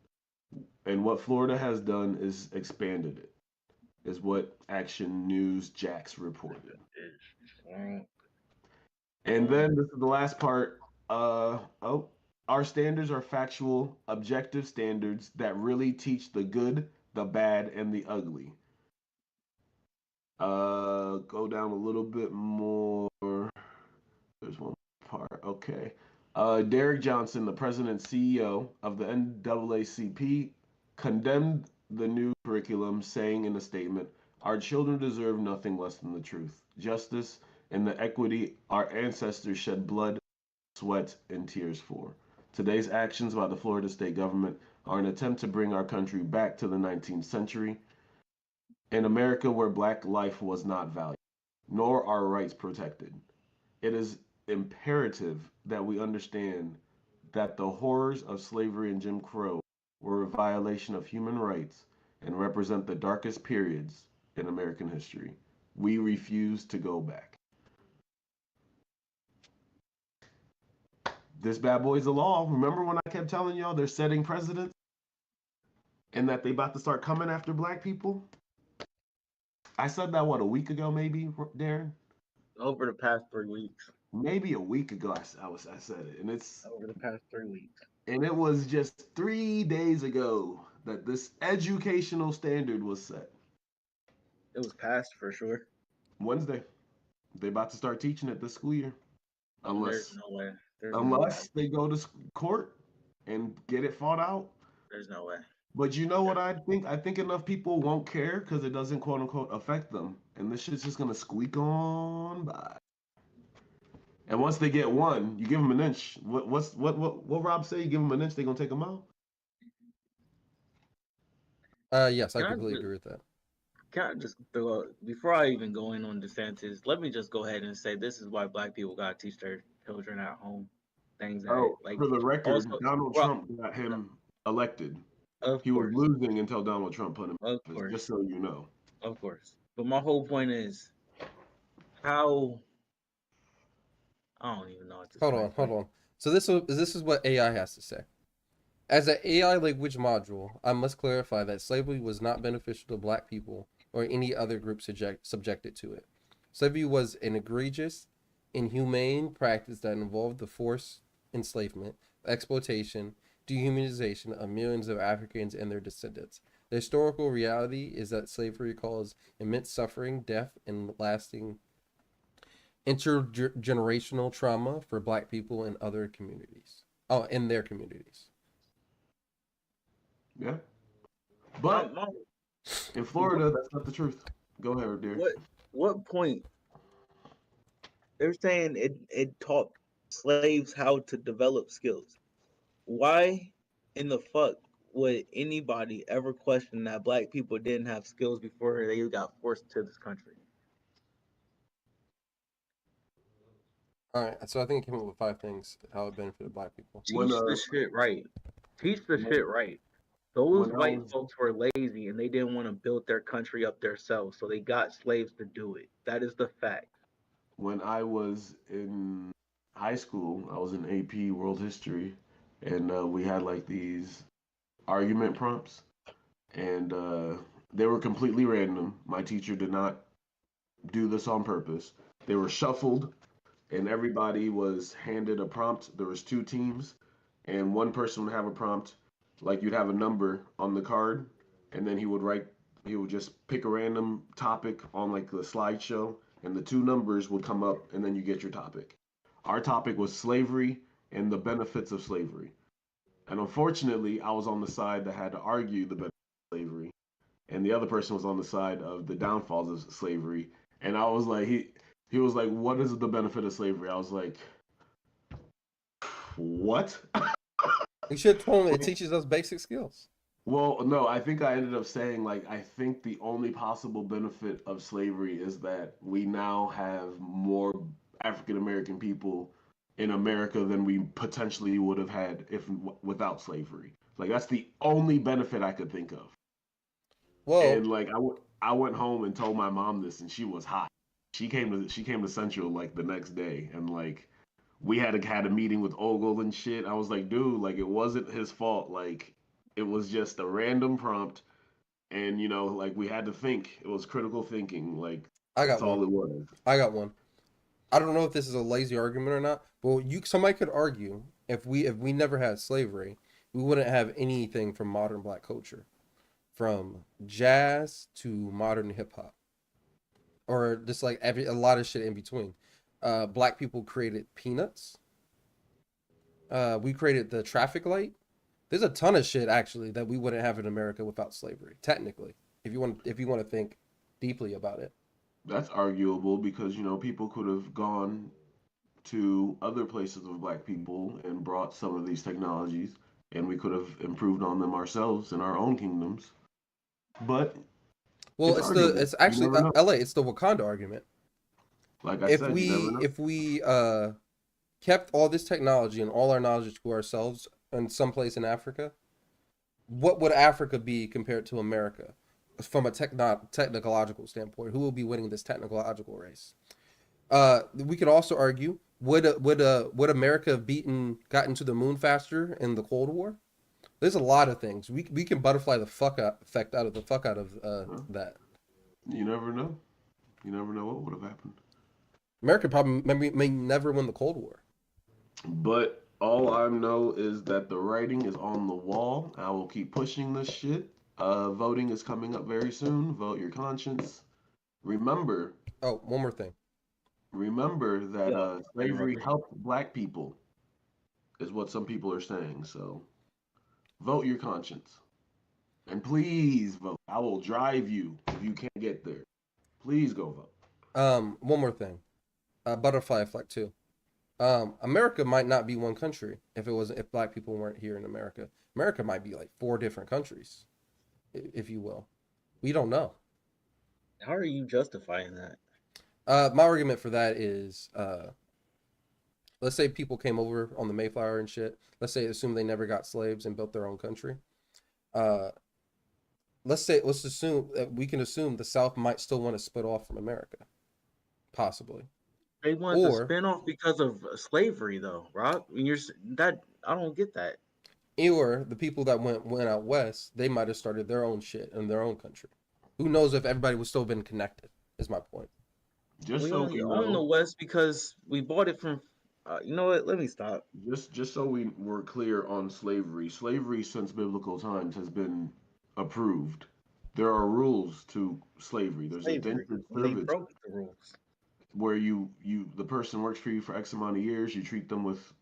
And what Florida has done is expanded it, is what Action News Jax reported. And then this is the last part. Our standards are factual, objective standards that really teach the good, the bad, and the ugly. Go down a little bit more. There's one part. Okay. Derek Johnson, the president and CEO of the NAACP, condemned the new curriculum, saying in a statement, "Our children deserve nothing less than the truth, justice, and the equity our ancestors shed blood, sweat, and tears for. Today's actions by the Florida state government are an attempt to bring our country back to the 19th century, in America where black life was not valued, nor our rights protected. It is imperative that we understand that the horrors of slavery and Jim Crow were a violation of human rights and represent the darkest periods in American history. We refuse to go back." this bad boy's the law. Remember when I kept telling y'all they're setting precedents and that they about to start coming after black people? I said that, what, a week ago, maybe, Darren? Over the past 3 weeks. Maybe a week ago I said it. And Over the past 3 weeks. And it was just 3 days ago that this educational standard was set. It was passed for sure. Wednesday. They about to start teaching it this school year. There's no way. Unless they go to court and get it fought out. There's no way. But you know what I think? I think enough people won't care because it doesn't quote unquote affect them. And this shit's just gonna squeak on by. And once they get one, you give them an inch. What Rob say? You give them an inch, they gonna take them out? Yes, I Can I completely just- agree with that. Can I just throw out, before I even go in on DeSantis, let me just go ahead and say this is why black people gotta teach their children at home things that like for the record, also- Donald well, Trump got him elected. of He was course, losing until Donald Trump put him in of office, course, just so you know. of course. But my whole point is how I don't even know what to Hold on. So this is what AI has to say. As an AI language module, I must clarify that slavery was not beneficial to black people or any other group subjected to it. Slavery was an egregious, inhumane practice that involved the forced enslavement, exploitation, dehumanization of millions of Africans and their descendants. The historical reality is that slavery caused immense suffering, death, and lasting intergenerational trauma for black people in other communities. Oh, in their communities. Yeah. But My- in Florida, that's not the truth. Go ahead, dear. what point they're saying it taught slaves how to develop skills. Why in the fuck would anybody ever question that black people didn't have skills before they got forced to this country? All right, so I think it came up with 5 things how it benefited black people. Teach When, the shit right. Teach the shit right. Those when I white was- folks were lazy and they didn't want to build their country up themselves, so they got slaves to do it. That is the fact. When I was in high school, I was in AP World History, and we had like these argument prompts, and they were completely random. My teacher did not do this on purpose. They were shuffled, and everybody was handed a prompt. There was 2 teams, and one person would have a prompt, like you'd have a number on the card, and then he would just pick a random topic on like the slideshow, and the 2 numbers would come up, and then you get your topic. Our topic was slavery and the benefits of slavery. And unfortunately, I was on the side that had to argue the benefits of slavery, and the other person was on the side of the downfalls of slavery. And I was like, he was like, "What is the benefit of slavery?" I was like, "What?" You should have told them it teaches us basic skills. Well, no, I think I ended up saying, like, I think the only possible benefit of slavery is that we now have more African American people in America than we potentially would have had without slavery. Like, that's the only benefit I could think of. Well, And like, I went home and told my mom this, and she was hot. She came to Central like the next day, and like, we had a meeting with Ogle and shit. I was like, dude, like, it wasn't his fault. Like, it was just a random prompt, and you know, like, we had to think. It was critical thinking. Like, I got that's one. all it was. I got one. I don't know if this is a lazy argument or not, but somebody could argue if we never had slavery, we wouldn't have anything from modern black culture, from jazz to modern hip hop, or just like a lot of shit in between. Black people created Peanuts. We created the traffic light. There's a ton of shit actually that we wouldn't have in America without slavery. Technically, if you want to think deeply about it. That's arguable because, you know, people could have gone to other places of black people and brought some of these technologies, and we could have improved on them ourselves in our own kingdoms. But Well, it's arguable. it's You actually never know. LA. It's the Wakanda argument. like I If said, you never know. if we kept all this technology and all our knowledge to ourselves in some place in Africa, what would Africa be compared to America from a technological standpoint? Who will be winning this technological race? We could also argue would America have gotten to the moon faster in the Cold War? There's a lot of things we can butterfly the fuck effect out of that. You never know. You never know what would have happened. America probably may never win the Cold War. But all I know is that the writing is on the wall. I will keep pushing this shit. Voting is coming up very soon. Vote your conscience. Remember Oh, one more thing. that Yeah. slavery helped black people, is what some people are saying. So vote your conscience. And please vote. I will drive you if you can't get there. Please go vote. One more thing. Butterfly effect too. America might not be one country if black people weren't here in America. America might be like 4 different countries, if you will. We don't know. How are you justifying that? My argument for that is, let's say people came over on the Mayflower and shit. Let's assume they never got slaves and built their own country. Let's assume that we can assume the South might still want to split off from America, possibly. They want to Or spin off because of slavery, though, Rob. And I don't get that. or the people that went out west, they might have started their own shit in their own country. Who knows if everybody would still been connected? Is my point. Just We so only we own the know, West because we bought it from. You know what? Let me stop. just so we were clear on slavery. Slavery since biblical times has been approved. There are rules to slavery. There's Slavery. indentured They service broke the rules. where the person works for you for X amount of years. You treat them with,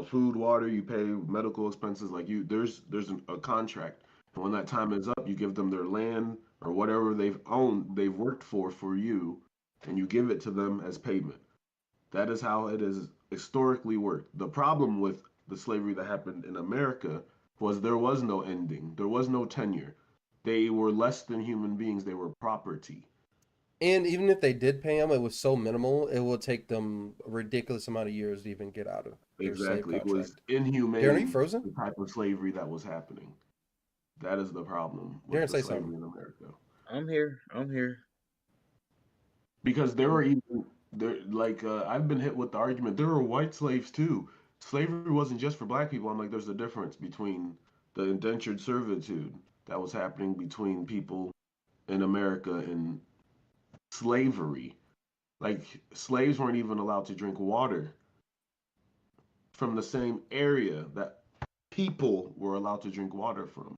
food, water. You pay medical expenses. Like there's a contract. And when that time is up, you give them their land or whatever they've worked for you, and you give it to them as payment. That is how it has historically worked. The problem with the slavery that happened in America was there was no ending. There was no tenure. They were less than human beings. They were property. And even if they did pay them, it was so minimal, it will take them a ridiculous amount of years to even get out of their slave Exactly. It contract. was inhumane. Darren, are you frozen? The type of slavery that was happening. That is the problem Darren, with say the slavery something. in America. I'm here. Because there were even I've been hit with the argument there were white slaves too. Slavery wasn't just for black people. I'm like, there's a difference between the indentured servitude that was happening between people in America and slavery. Like slaves weren't even allowed to drink water from the same area that people were allowed to drink water from,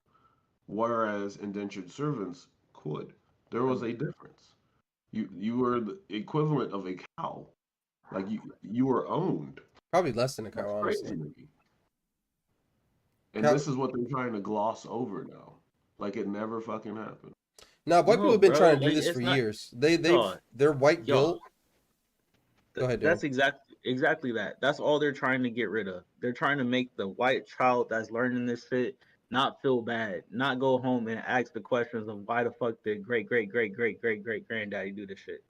whereas indentured servants could. There was a difference. You were the equivalent of a cow. Like you were owned. Probably less than a That's cow, crazy honestly. to me. And Cow- this is what they're trying to gloss over now. Like it never fucking happened. Now, white people No, have been bro. trying to do Like, this it's for not. years. Y'all, Their white y'all. guilt. Go ahead, That's Darren. exactly that. That's all they're trying to get rid of. They're trying to make the white child that's learning this shit not feel bad, not go home and ask the questions of why the fuck did great granddaddy do this shit.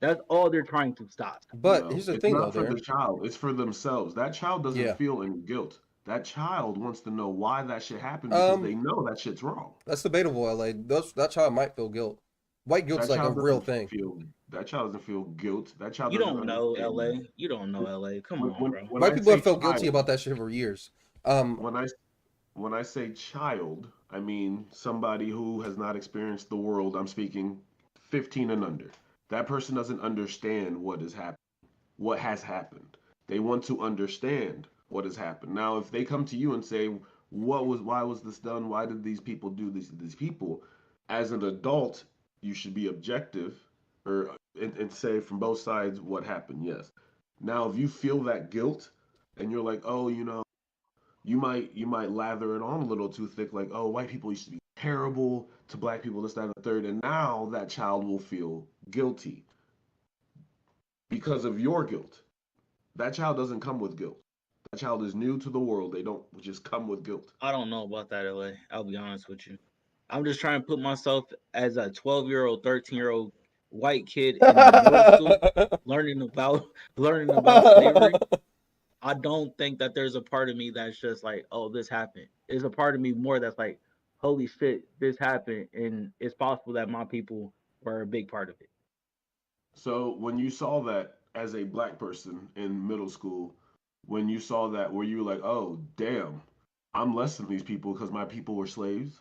That's all they're trying to stop. But No, here's the it's thing, though, not for the Darren. child. It's for themselves. That child doesn't Yeah. feel any guilt. That child wants to know why that shit happened because they Um, know that shit's wrong. that's debatable, LA. That child might feel guilt. White guilt's That like a child real doesn't thing. that child doesn't feel guilt. That child You doesn't don't know understand. LA. You don't know LA. Come When, on, when, bro. when White I people say have felt guilty child, about that shit for years. when I say child, I mean somebody who has not experienced the world. I'm speaking 15 and under. That person doesn't understand what has happened. They want to understand what has happened. Now, if they come to you and say, why was this done? Why did these people do this to these people? As an adult, you should be objective and say from both sides what happened. Yes. Now, if you feel that guilt and you're like, oh, you might lather it on a little too thick, like, oh, white people used to be terrible to black people, this, that, and the third, and now that child will feel guilty because of your guilt. That child doesn't come with guilt. That child is new to the world. They don't just come with guilt. I don't know about that, LA. I'll be honest with you. I'm just trying to put myself as a 12-year-old, 13-year-old white kid in middle school learning about slavery. I don't think that there's a part of me that's just like, oh, this happened. There's a part of me more that's like, holy shit, this happened, and it's possible that my people were a big part of it. So when you saw that, as a black person in middle school when you saw that? Were you like, oh, damn, I'm less than these people because my people were slaves?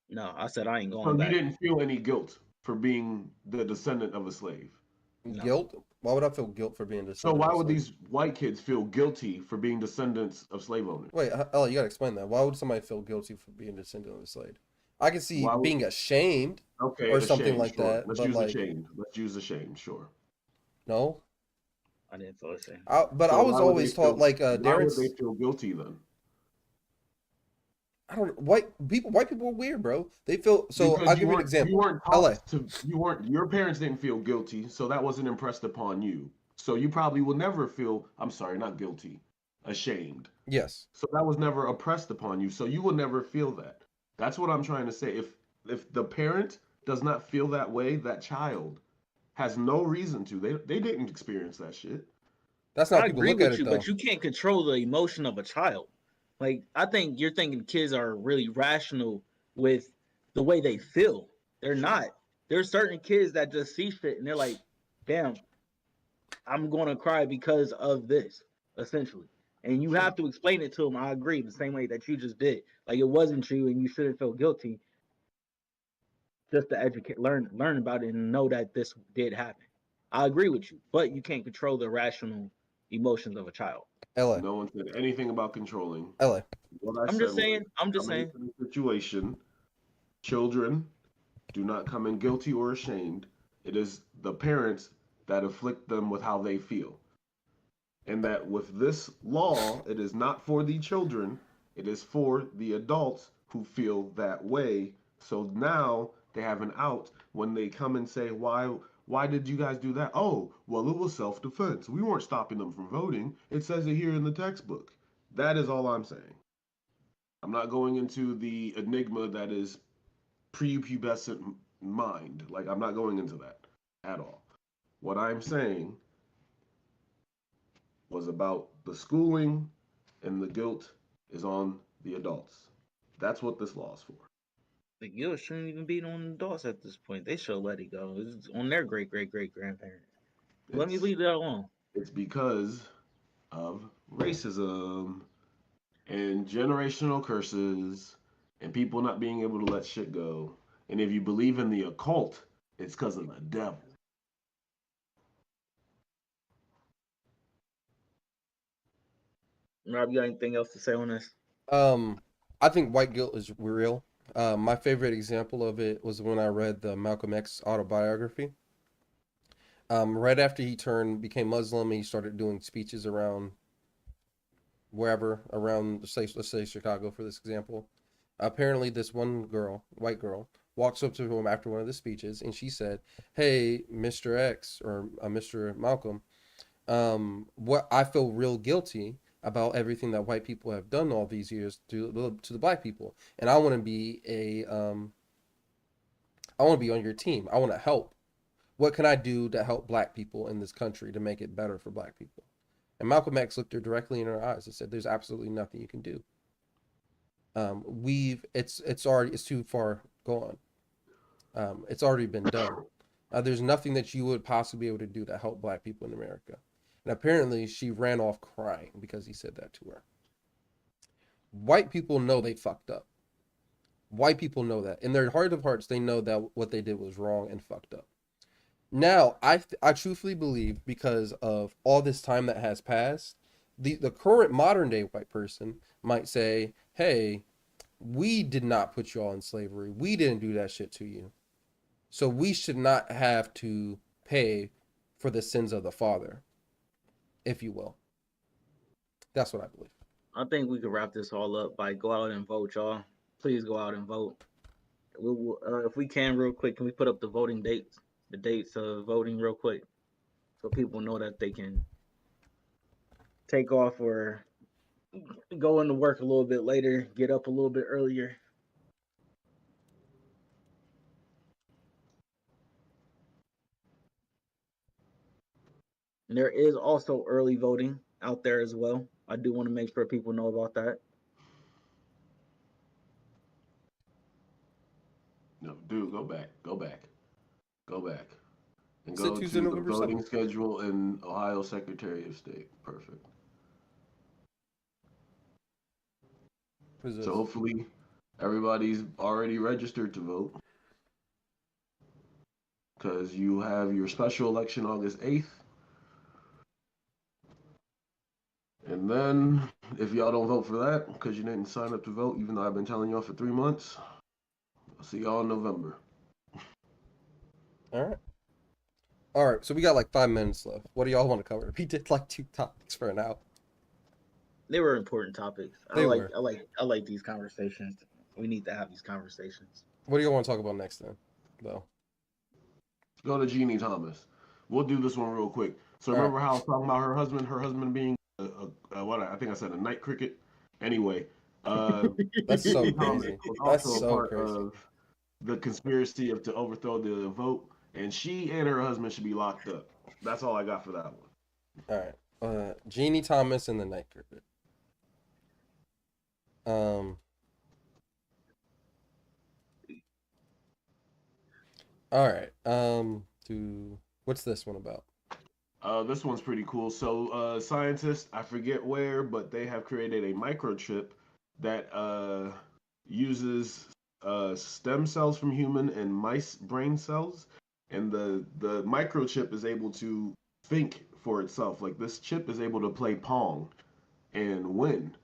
No, I said I ain't So going you back. didn't feel any guilt for being the descendant of a slave. No. Guilt? Why would I feel guilt for being a So descendant why of a would slave? these white kids feel guilty for being descendants of slave owners? Wait, Ella, you gotta explain that. Why would somebody feel guilty for being a descendant of a slave? I can see Why would being ashamed okay, or something ashamed, like sure. that, Let's but use like, ashamed. Let's use ashamed, sure. no. I didn't feel the same. But I So was always taught like why would they Darren's. feel guilty then? I don't white people. White people are weird, bro. They feel so. Because I'll give you an you example. weren't LA. taught to you weren't your parents didn't feel guilty, so that wasn't impressed upon you. So you probably will never feel, I'm sorry, not guilty, ashamed. Yes. So that was never oppressed upon you. So you will never feel that. That's what I'm trying to say. If the parent does not feel that way, that child has no reason to. They didn't experience that shit. That's not how I people agree look at with it you, though. but you can't control the emotion of a child. Like I think you're thinking kids are really rational with the way they feel. They're not. There's certain kids that just see shit and they're like, "Damn, I'm going to cry because of this," essentially. And you have to explain it to them. I agree, the same way that you just did. Like it wasn't you, and you shouldn't feel guilty. Just to educate, learn about it, and know that this did happen. I agree with you, but you can't control the rational emotions of a child. LA. No one said anything about controlling. LA. What I I'm said just saying. was I'm just coming saying. into the situation, children do not come in guilty or ashamed. It is the parents that afflict them with how they feel. And that with this law, it is not for the children, it is for the adults who feel that way. So now they have an out when they come and say, why did you guys do that? Oh, well, it was self-defense. We weren't stopping them from voting. It says it here in the textbook. That is all I'm saying. I'm not going into the enigma that is prepubescent mind. Like, I'm not going into that at all. What I'm saying was about the schooling, and the guilt is on the adults. That's what this law is for. The guilt shouldn't even be on the adults at this point. They should let it go. It's on their great grandparents. Let me It's leave that alone. it's because of racism and generational curses and people not being able to let shit go. And if you believe in the occult, it's because of the devil. Rob, you got anything else to say on this? I think white guilt is real. My favorite example of it was when I read the Malcolm X autobiography. Right after he became Muslim, he started doing speeches around wherever around, let's say Chicago for this example. Apparently, this one girl, white girl, walks up to him after one of the speeches, and she said, "Hey, Mr. X or Mr. Malcolm, what I feel real guilty about everything that white people have done all these years to the black people, and I want to be I want to be on your team. I want to help. What can I do to help black people in this country to make it better for black people?" And Malcolm X looked her directly in her eyes and said, "There's absolutely nothing you can do. It's too far gone. It's already been done. There's nothing that you would possibly be able to do to help black people in America." And apparently she ran off crying because he said that to her. White people know they fucked up. White people know that. In their heart of hearts, they know that what they did was wrong and fucked up. Now, I truthfully believe, because of all this time that has passed, the current modern day white person might say, "Hey, we did not put you all in slavery. We didn't do that shit to you. So we should not have to pay for the sins of the father," if you will. That's what I believe. I think we could wrap this all up by go out and vote, y'all. Please go out and vote. If we can, real quick, can we put up the voting dates? The dates of voting, real quick, so people know that they can take off or go into work a little bit later, get up a little bit earlier. And there is also early voting out there as well. I do want to make sure people know about that. No, dude, go back. Go back. Go back. And Said go to Tuesday, the November voting 7th. schedule in Ohio Secretary of State. Perfect. What is this? So hopefully everybody's already registered to vote. Because you have your special election August 8th. And then, if y'all don't vote for that, because you didn't sign up to vote, even though I've been telling y'all for 3 months, I'll see y'all in November. All right. All right. So we got like 5 minutes left. What do y'all want to cover? We did like 2 topics for an hour. They were important topics. They I were. like these conversations. We need to have these conversations. What do y'all want to talk about next then, though? Go to Jeannie Thomas. We'll do this one real quick. So All right. remember how I was talking about her husband being what I think I said a night cricket. Anyway, That's so Jeannie Thomas crazy. was That's also a so part crazy. of the conspiracy to overthrow the vote, and she and her husband should be locked up. That's all I got for that one. All right. Jeannie Thomas and the Night Cricket. All right. What's this one about? This one's pretty cool. So, scientists, I forget where, but they have created a microchip that uses stem cells from human and mice brain cells, and the microchip is able to think for itself. Like this chip is able to play Pong and win.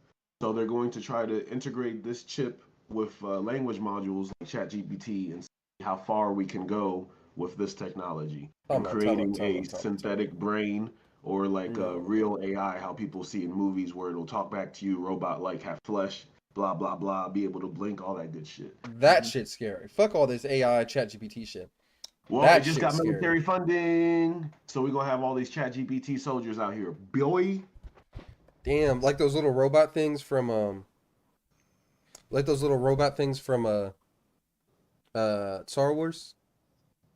So they're going to try to integrate this chip with language modules like ChatGPT and see how far we can go with this technology and creating a synthetic brain or like a real AI, how people see in movies where it'll talk back to you, robot like, have flesh, blah blah blah, be able to blink, all that good shit. That shit's scary. Fuck all this AI ChatGPT shit. Well, That it just got shit's scary. military funding, so we're gonna have all these ChatGPT soldiers out here. Boy, Damn, like those little robot things from Star Wars.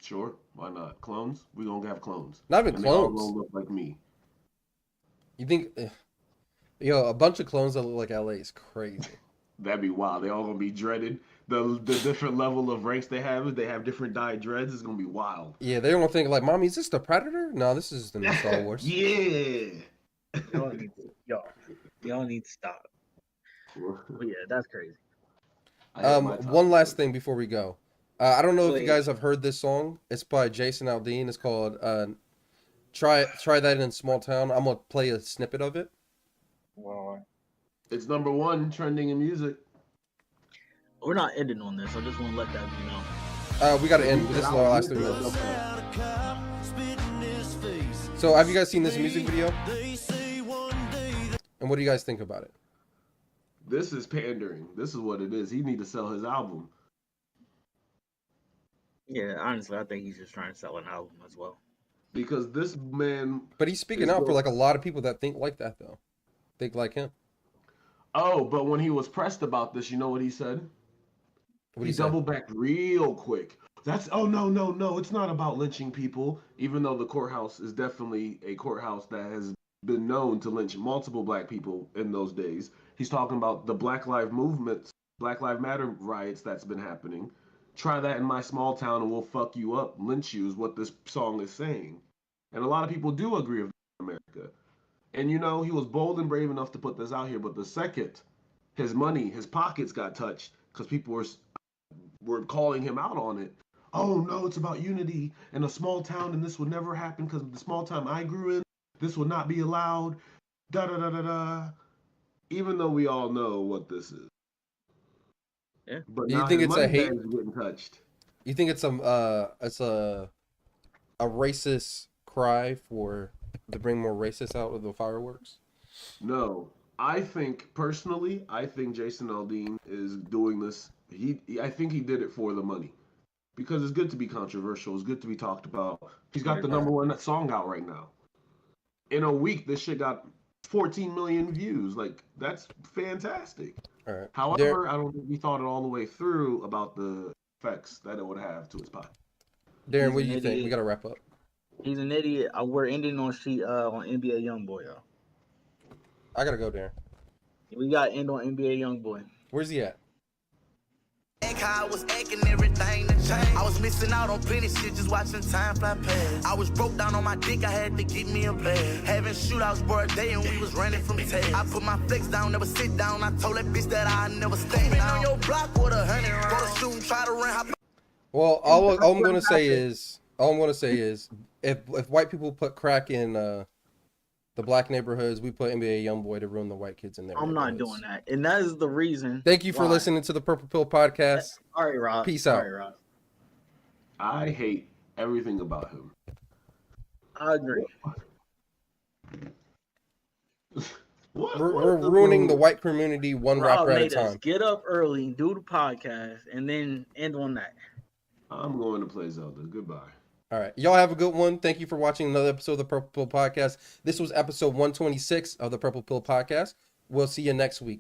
sure, why not? Clones? We're gonna have clones. Not even And they all clones. gonna look like me. You think, yo, a bunch of clones that look like LA is crazy. That'd be wild. They all gonna be dreaded. The different level of ranks they have different dyed dreads. It's gonna be wild. Yeah, they're gonna think like, "Mommy, is this the Predator?" No, this is the new Star Wars. Yeah. Y'all need to stop. But yeah, that's crazy. One last thing before we go. I don't know if you Wait. guys have heard this song. It's by Jason Aldean. It's called "Try That in Small Town." I'm gonna play a snippet of it. It's #1 trending in music. We're not ending on this. I just want to let that be known. We gotta end. This is our last 3 minutes. So, have you guys seen this music video? And what do you guys think about it? This is pandering. This is what it is. He need to sell his album. Yeah, honestly, I think he's just trying to sell an album as well. Because this man. But he's speaking out for like a lot of people that think like that, though. Think like him. Oh, but when he was pressed about this, you know what he said? What He say? doubled back real quick. No, it's not about lynching people, even though the courthouse is definitely a courthouse that has been known to lynch multiple black people in those days. He's talking about the Black Lives Matter riots that's been happening. Try that in my small town and we'll fuck you up, lynch you is what this song is saying. And a lot of people do agree with America. And you know, he was bold and brave enough to put this out here, but the second his money, his pockets got touched, because people were calling him out on it. Oh no, it's about unity in a small town, and this would never happen because the small town I grew in, this would not be allowed. Da da da da da. Even though we all know what this is. Yeah. But Do you now think his it's a money hate- bag's getting touched. You think it's a racist cry to bring more racists out of the fireworks? No, I think Jason Aldean is doing this. I think he did it for the money, because it's good to be controversial. It's good to be talked about. He's got the #1 song out right now. In a week, this shit got 14 million views. Like, that's fantastic. All right. However, I don't think he thought it all the way through about the effects that it would have to his body. Darren, He's what do an you think? We idiot. gotta wrap up. He's an idiot. We're ending on NBA YoungBoy, y'all. I gotta go, Darren. We got to end on NBA YoungBoy. Where's he at? How I was acting, everything to change. I was missing out on plenty shit, just watching time fly past. I was broke down on my dick, I had to get me a bag. Having shootouts for a day and we was running from tags. I put my flex down, never sit down. I told that bitch that I never stay down. On your block with 100 rounds. Go to shoot and try to run. Hop Well, all I'm gonna say is if white people put crack in the black neighborhoods, we put NBA YoungBoy to ruin the white kids in there. I'm not doing that, and that is the reason. Thank you for why. listening to the Purple Pill Podcast. All right, Rob. Peace All out. right, Rob. I hate everything about him. I agree. We're ruining the white community one Rob rapper at a made us time. get up early, do the podcast, and then end on that. I'm going to play Zelda. Goodbye. All right. Y'all have a good one. Thank you for watching another episode of the Purple Pill Podcast. This was episode 126 of the Purple Pill Podcast. We'll see you next week.